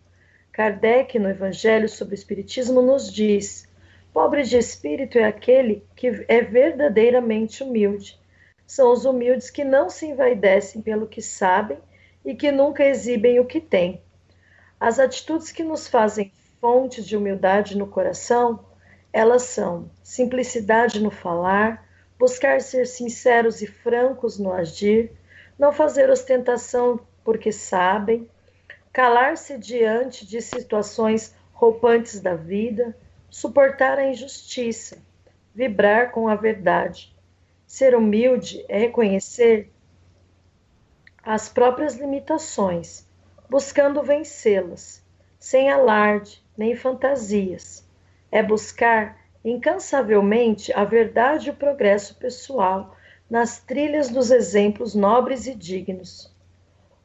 Kardec, no Evangelho sobre o Espiritismo, nos diz: pobre de espírito é aquele que é verdadeiramente humilde. São os humildes que não se envaidecem pelo que sabem e que nunca exibem o que têm. As atitudes que nos fazem fontes de humildade no coração, elas são simplicidade no falar, buscar ser sinceros e francos no agir, não fazer ostentação porque sabem, calar-se diante de situações roupantes da vida, suportar a injustiça, vibrar com a verdade. Ser humilde é reconhecer as próprias limitações, buscando vencê-las, sem alarde nem fantasias. É buscar incansavelmente a verdade e o progresso pessoal nas trilhas dos exemplos nobres e dignos.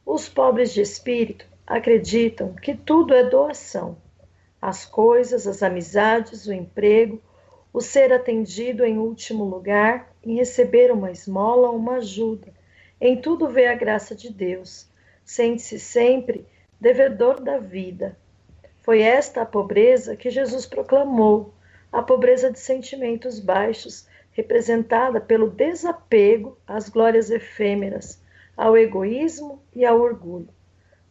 Os pobres de espírito acreditam que tudo é doação. As coisas, as amizades, o emprego, o ser atendido em último lugar, em receber uma esmola ou uma ajuda. Em tudo vê a graça de Deus. Sente-se sempre devedor da vida. Foi esta a pobreza que Jesus proclamou, a pobreza de sentimentos baixos, representada pelo desapego às glórias efêmeras, ao egoísmo e ao orgulho.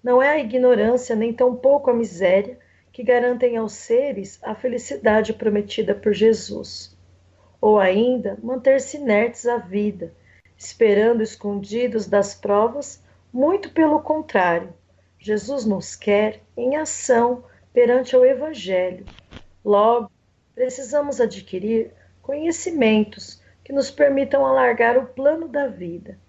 Não é a ignorância, nem tampouco a miséria, que garantem aos seres a felicidade prometida por Jesus. Ou ainda, manter-se inertes à vida, esperando escondidos das provas, muito pelo contrário. Jesus nos quer em ação perante o Evangelho. Logo, precisamos adquirir conhecimentos que nos permitam alargar o plano da vida,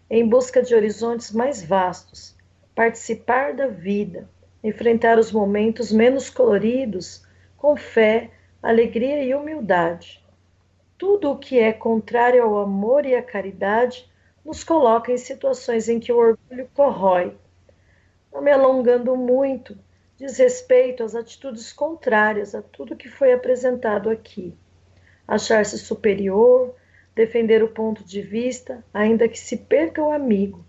em busca de horizontes mais vastos, participar da vida, enfrentar os momentos menos coloridos com fé, alegria e humildade. Tudo o que é contrário ao amor e à caridade nos coloca em situações em que o orgulho corrói. Não me alongando muito, diz respeito às atitudes contrárias a tudo que foi apresentado aqui. Achar-se superior, defender o ponto de vista, ainda que se perca o amigo,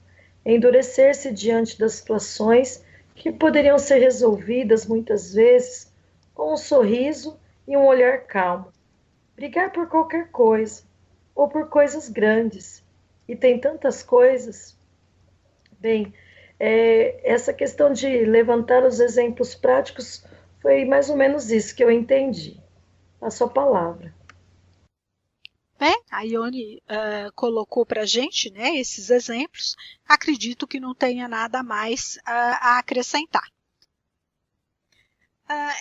endurecer-se diante das situações que poderiam ser resolvidas muitas vezes com um sorriso e um olhar calmo. Brigar por qualquer coisa, ou por coisas grandes. E tem tantas coisas. Bem, essa questão de levantar os exemplos práticos foi mais ou menos isso que eu entendi. a sua palavra.
Bem, a Ione colocou para a gente, né, esses exemplos. Acredito que não tenha nada mais a acrescentar.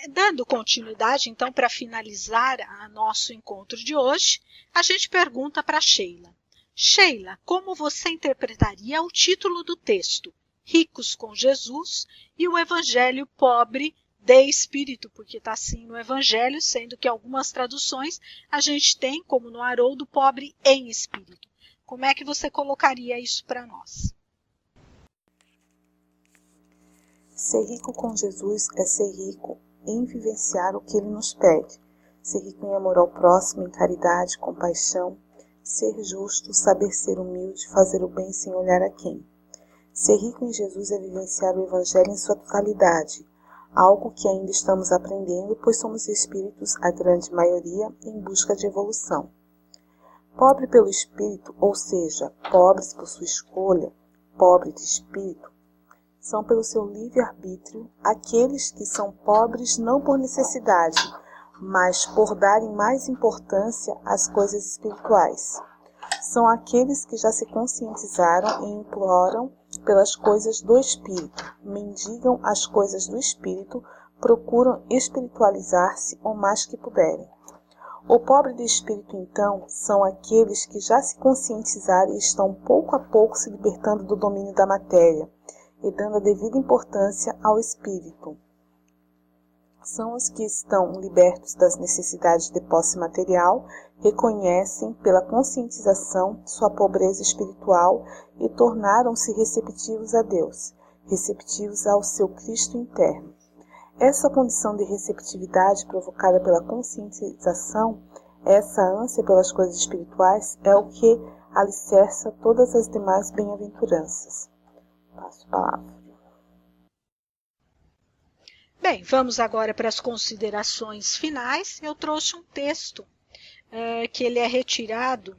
Dando continuidade, então, para finalizar nosso encontro de hoje, a gente pergunta para Sheila. Sheila, como você interpretaria o título do texto? Ricos com Jesus e o Evangelho pobre de espírito, porque está assim no Evangelho, sendo que algumas traduções a gente tem, como no Haroldo, pobre em espírito. Como é que você colocaria isso para nós?
Ser rico com Jesus é ser rico em vivenciar o que Ele nos pede. Ser rico em amor ao próximo, em caridade, compaixão. Ser justo, saber ser humilde, fazer o bem sem olhar a quem. Ser rico em Jesus é vivenciar o Evangelho em sua totalidade, algo que ainda estamos aprendendo, pois somos espíritos, a grande maioria, em busca de evolução. Pobre pelo espírito, ou seja, pobres por sua escolha, pobre de espírito, são pelo seu livre-arbítrio aqueles que são pobres não por necessidade, mas por darem mais importância às coisas espirituais. São aqueles que já se conscientizaram e imploram pelas coisas do espírito, mendigam as coisas do espírito, procuram espiritualizar-se o mais que puderem. O pobre de espírito, então, são aqueles que já se conscientizaram e estão pouco a pouco se libertando do domínio da matéria e dando a devida importância ao espírito. São os que estão libertos das necessidades de posse material, reconhecem pela conscientização sua pobreza espiritual e tornaram-se receptivos a Deus, receptivos ao seu Cristo interno. Essa condição de receptividade provocada pela conscientização, essa ânsia pelas coisas espirituais, é o que alicerça todas as demais bem-aventuranças. Passo a palavra.
Bem, vamos agora para as considerações finais. Eu trouxe um texto que ele é retirado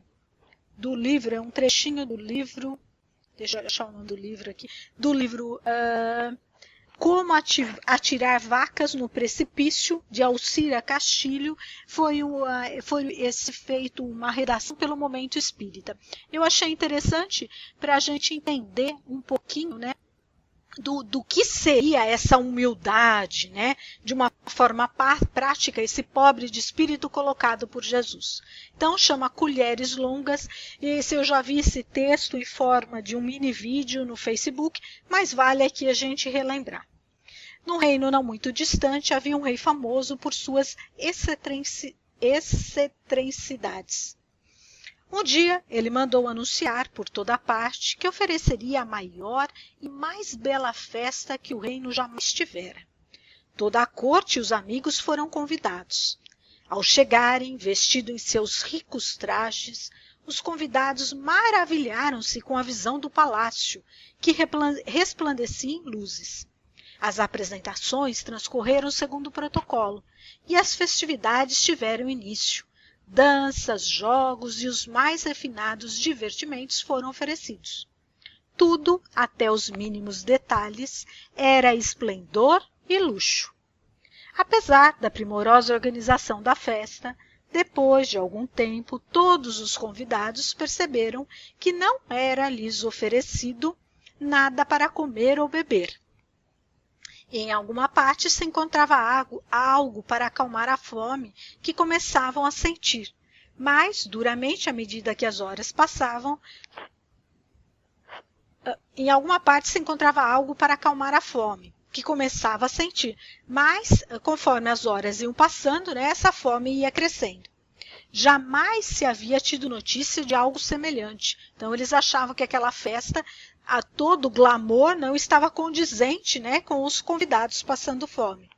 do livro, é um trechinho do livro, deixa eu achar o nome do livro aqui, do livro Como Atirar Vacas no Precipício, de Alcira Castilho. Foi esse feito uma redação pelo Momento Espírita. Eu achei interessante para a gente entender um pouquinho, né, do que seria essa humildade, né, de uma forma prática, esse pobre de espírito colocado por Jesus. Então chama Colheres Longas, e esse eu já vi esse texto em forma de um mini vídeo no Facebook, mas vale aqui a gente relembrar. Num reino não muito distante havia um rei famoso por suas excentricidades. Um dia, ele mandou anunciar por toda parte que ofereceria a maior e mais bela festa que o reino jamais tivera. Toda a corte e os amigos foram convidados. Ao chegarem, vestidos em seus ricos trajes, os convidados maravilharam-se com a visão do palácio, que resplandecia em luzes. As apresentações transcorreram segundo o protocolo, e as festividades tiveram início. Danças, jogos e os mais refinados divertimentos foram oferecidos. Tudo, até os mínimos detalhes, era esplendor e luxo. Apesar da primorosa organização da festa, depois de algum tempo, todos os convidados perceberam que não era lhes oferecido nada para comer ou beber. Em alguma parte se encontrava algo para acalmar a fome que começavam a sentir, mas, duramente, à medida que as horas passavam, em alguma parte se encontrava algo para acalmar a fome, que começava a sentir, mas, conforme as horas iam passando, né, essa fome ia crescendo. Jamais se havia tido notícia de algo semelhante. Então, eles achavam que aquela festa, a todo o glamour, não estava condizente, né, com os convidados passando fome.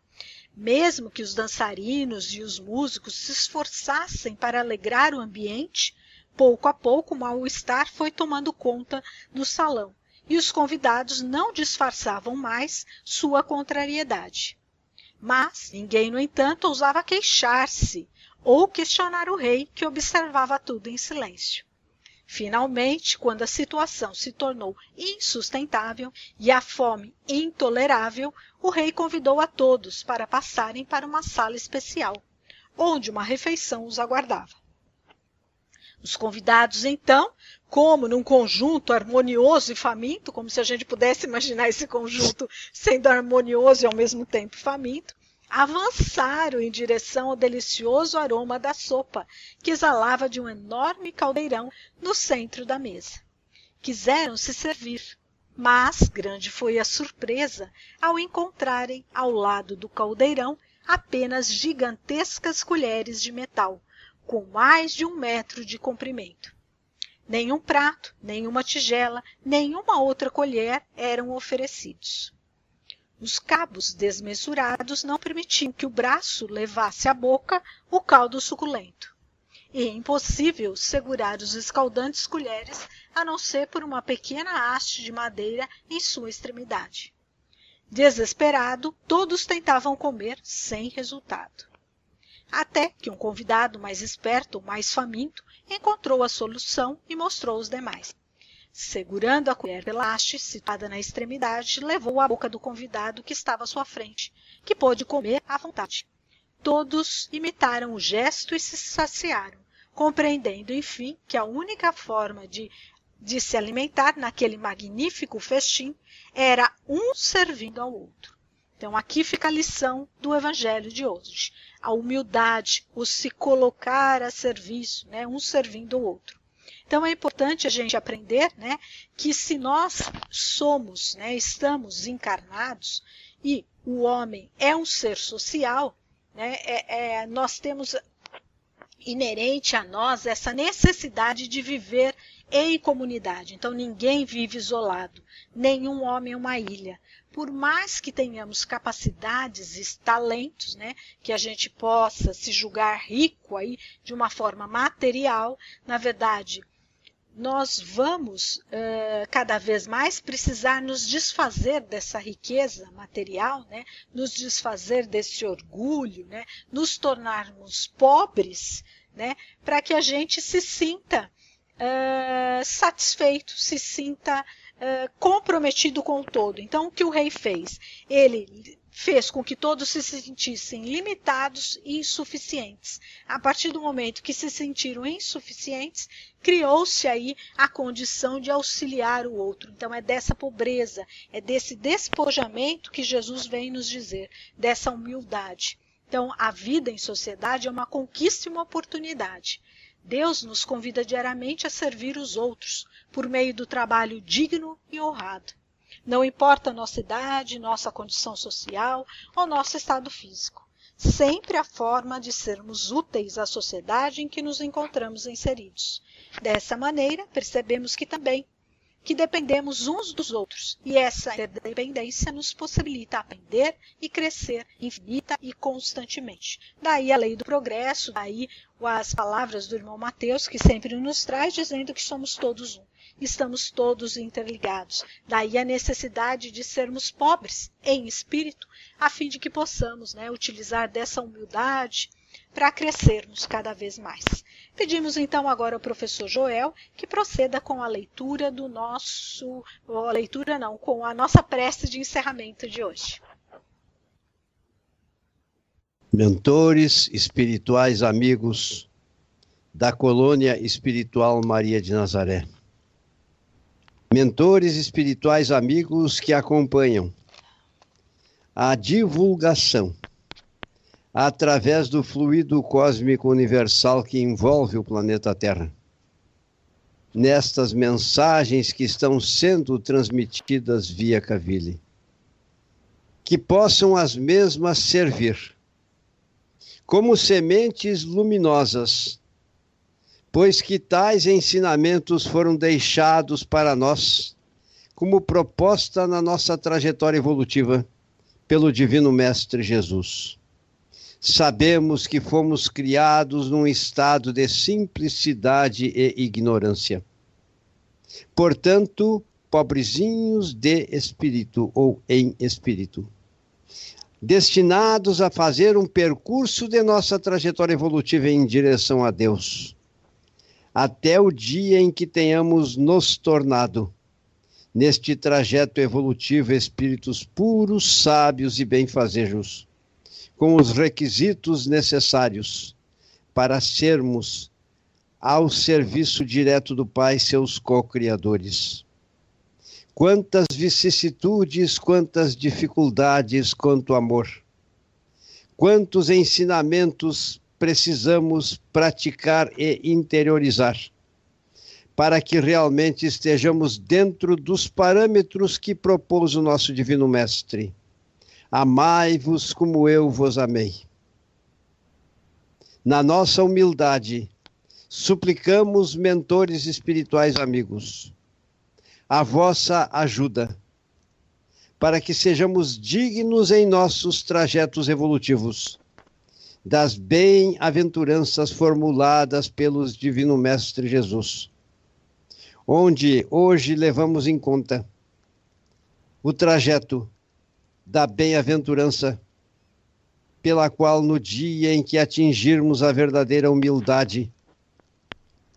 Mesmo que os dançarinos e os músicos se esforçassem para alegrar o ambiente, pouco a pouco o mal-estar foi tomando conta do salão, e os convidados não disfarçavam mais sua contrariedade. Mas ninguém, no entanto, ousava queixar-se ou questionar o rei, que observava tudo em silêncio. Finalmente, quando a situação se tornou insustentável e a fome intolerável, o rei convidou a todos para passarem para uma sala especial, onde uma refeição os aguardava. Os convidados, então, como num conjunto harmonioso e faminto, como se a gente pudesse imaginar esse conjunto sendo harmonioso e ao mesmo tempo faminto, avançaram em direção ao delicioso aroma da sopa, que exalava de um enorme caldeirão no centro da mesa. Quiseram se servir, mas grande foi a surpresa ao encontrarem ao lado do caldeirão apenas gigantescas colheres de metal, com mais de 1 metro de comprimento. Nenhum prato, nenhuma tigela, nenhuma outra colher eram oferecidos. Os cabos desmesurados não permitiam que o braço levasse à boca o caldo suculento. E é impossível segurar os escaldantes colheres a não ser por uma pequena haste de madeira em sua extremidade. Desesperado, todos tentavam comer sem resultado. Até que um convidado mais esperto, mais faminto, encontrou a solução e mostrou aos demais. Segurando a colher pela haste, situada na extremidade, levou-a à boca do convidado que estava à sua frente, que pôde comer à vontade. Todos imitaram o gesto e se saciaram, compreendendo, enfim, que a única forma de se alimentar naquele magnífico festim era um servindo ao outro. Então, aqui fica a lição do Evangelho de hoje. A humildade, o se colocar a serviço, né, um servindo ao outro. Então, é importante a gente aprender, né, que se nós somos, né, estamos encarnados e o homem é um ser social, né, nós temos inerente a nós essa necessidade de viver em comunidade. Então, ninguém vive isolado, nenhum homem é uma ilha. Por mais que tenhamos capacidades e talentos, né, que a gente possa se julgar rico aí de uma forma material, na verdade, nós vamos cada vez mais precisar nos desfazer dessa riqueza material, né, nos desfazer desse orgulho, né, nos tornarmos pobres, né, para que a gente se sinta satisfeito, se sinta comprometido com o todo. Então, o que o rei fez? Ele fez com que todos se sentissem limitados e insuficientes. A partir do momento que se sentiram insuficientes, criou-se aí a condição de auxiliar o outro. Então, é dessa pobreza, é desse despojamento que Jesus vem nos dizer, dessa humildade. Então, a vida em sociedade é uma conquista e uma oportunidade. Deus nos convida diariamente a servir os outros, por meio do trabalho digno e honrado. Não importa a nossa idade, nossa condição social ou nosso estado físico. Sempre há forma de sermos úteis à sociedade em que nos encontramos inseridos. Dessa maneira, percebemos que dependemos uns dos outros, e essa dependência nos possibilita aprender e crescer infinita e constantemente. Daí a lei do progresso, daí as palavras do irmão Mateus, que sempre nos traz, dizendo que somos todos um. Estamos todos interligados. Daí a necessidade de sermos pobres em espírito, a fim de que possamos, né, utilizar dessa humildade para crescermos cada vez mais. Pedimos então agora ao professor Joel que proceda com a leitura com a nossa prece de encerramento de hoje.
Mentores espirituais amigos da Colônia Espiritual Maria de Nazaré. Mentores espirituais amigos que acompanham a divulgação através do fluido cósmico universal que envolve o planeta Terra. Nestas mensagens que estão sendo transmitidas via Cavile, que possam as mesmas servir como sementes luminosas, pois que tais ensinamentos foram deixados para nós como proposta na nossa trajetória evolutiva pelo Divino Mestre Jesus. Sabemos que fomos criados num estado de simplicidade e ignorância. Portanto, pobrezinhos de espírito ou em espírito, destinados a fazer um percurso de nossa trajetória evolutiva em direção a Deus, até o dia em que tenhamos nos tornado, neste trajeto evolutivo, espíritos puros, sábios e benfazejos, com os requisitos necessários para sermos ao serviço direto do Pai, seus co-criadores. Quantas vicissitudes, quantas dificuldades, quanto amor. Quantos ensinamentos precisamos praticar e interiorizar, para que realmente estejamos dentro dos parâmetros que propôs o nosso Divino Mestre. Amai-vos como eu vos amei. Na nossa humildade, suplicamos, mentores espirituais amigos, a vossa ajuda, para que sejamos dignos em nossos trajetos evolutivos, das bem-aventuranças formuladas pelos Divino Mestre Jesus, onde hoje levamos em conta o trajeto da bem-aventurança, pela qual no dia em que atingirmos a verdadeira humildade,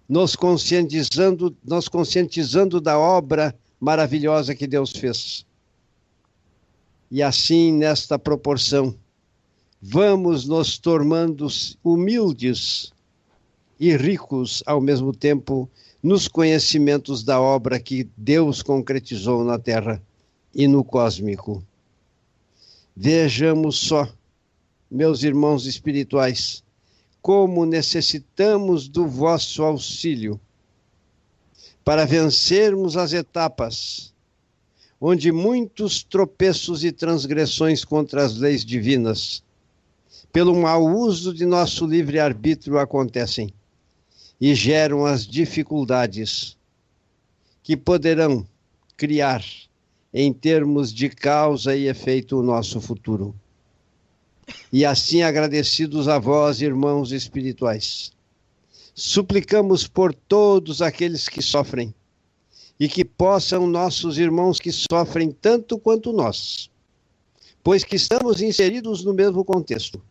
nos conscientizando da obra maravilhosa que Deus fez. E assim, nesta proporção, vamos nos tornando humildes e ricos ao mesmo tempo nos conhecimentos da obra que Deus concretizou na Terra e no cósmico. Vejamos só, meus irmãos espirituais, como necessitamos do vosso auxílio para vencermos as etapas onde muitos tropeços e transgressões contra as leis divinas, pelo mau uso de nosso livre-arbítrio, acontecem e geram as dificuldades que poderão criar, em termos de causa e efeito, o nosso futuro. E assim, agradecidos a vós, irmãos espirituais, suplicamos por todos aqueles que sofrem, e que possam nossos irmãos que sofrem tanto quanto nós, pois que estamos inseridos no mesmo contexto,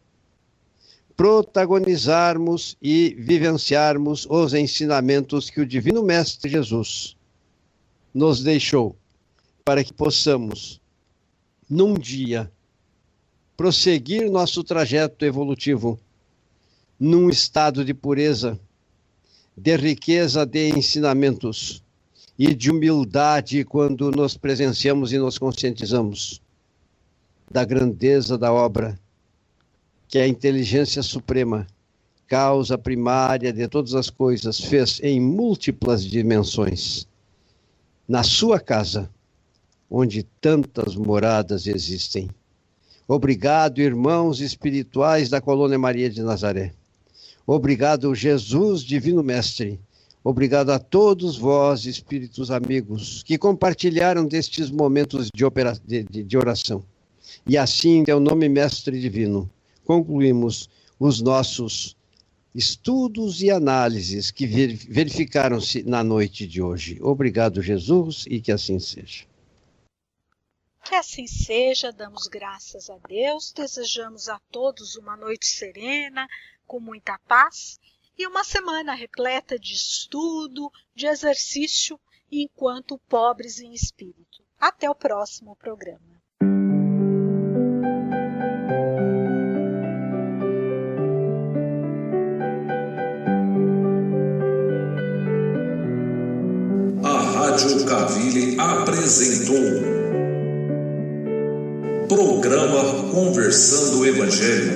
protagonizarmos e vivenciarmos os ensinamentos que o Divino Mestre Jesus nos deixou, para que possamos, num dia, prosseguir nosso trajeto evolutivo num estado de pureza, de riqueza de ensinamentos e de humildade quando nos presenciamos e nos conscientizamos da grandeza da obra que a inteligência suprema, causa primária de todas as coisas, fez em múltiplas dimensões, na sua casa, onde tantas moradas existem. Obrigado, irmãos espirituais da Colônia Maria de Nazaré. Obrigado, Jesus, Divino Mestre. Obrigado a todos vós, espíritos amigos, que compartilharam destes momentos de oração. E assim, em teu nome, Mestre Divino, concluímos os nossos estudos e análises que verificaram-se na noite de hoje. Obrigado, Jesus, e que assim seja.
Que assim seja, damos graças a Deus, desejamos a todos uma noite serena, com muita paz, e uma semana repleta de estudo, de exercício, enquanto pobres em espírito. Até o próximo programa.
A Rádio Cavile apresentou Programa Conversando o Evangelho,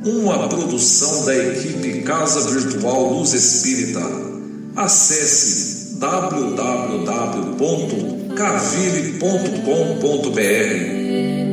uma produção da equipe Casa Virtual Luz Espírita. Acesse www.cavile.com.br.